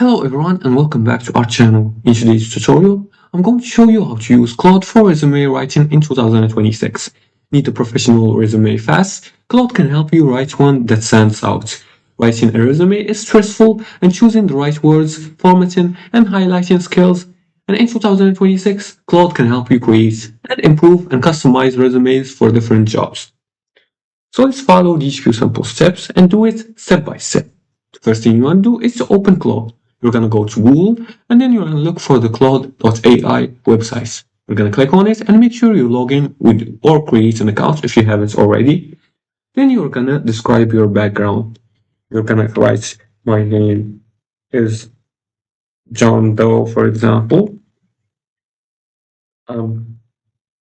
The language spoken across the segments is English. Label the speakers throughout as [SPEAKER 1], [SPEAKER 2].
[SPEAKER 1] Hello everyone and welcome back to our channel. In today's tutorial, I'm going to show you how to use Claude for resume writing in 2026. Need a professional resume fast? Claude can help you write one that stands out. Writing a resume is stressful, and choosing the right words, formatting, and highlighting skills. And in 2026, Claude can help you create and improve and customize resumes for different jobs. So let's follow these few simple steps and do it step by step. The first thing you want to do is to open Claude. You're going to go to Google and then you're going to look for the Claude.ai website. You're going to click on it and make sure you log in with or create an account if you haven't already. Then you're going to describe your background. You're going to write, my name is John Doe, for example. I'm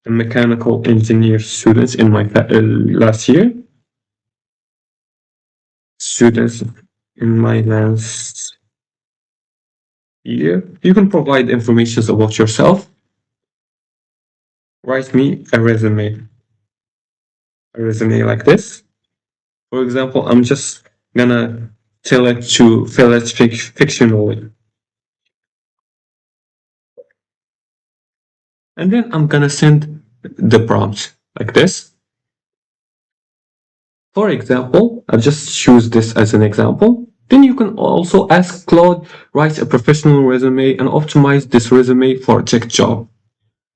[SPEAKER 1] a mechanical engineer student in my last year. Students in my last year. You can provide information about yourself. Write me a resume like this. For example, I'm just gonna tell it to fill it fictionally. And then I'm gonna send the prompt like this. For example, I'll just choose this as an example. Then you can also ask Claude, write a professional resume and optimize this resume for a tech job.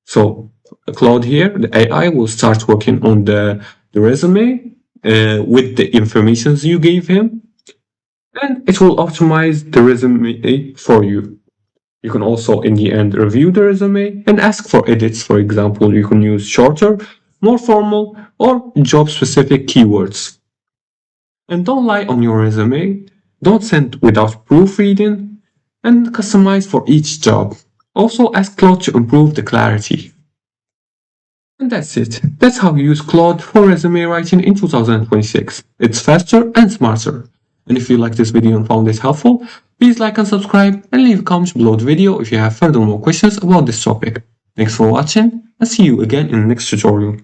[SPEAKER 1] So Claude here, the AI will start working on the resume with the information you gave him, and it will optimize the resume for you. You can also, in the end, review the resume and ask for edits. For example, you can use shorter, more formal, or job-specific keywords. And don't lie on your resume. Don't send without proofreading, and customize for each job. Also, ask Claude to improve the clarity. And that's it. That's how you use Claude for resume writing in 2026. It's faster and smarter. And if you like this video and found it helpful, please like and subscribe and leave a comment below the video if you have further more questions about this topic. Thanks for watching and see you again in the next tutorial.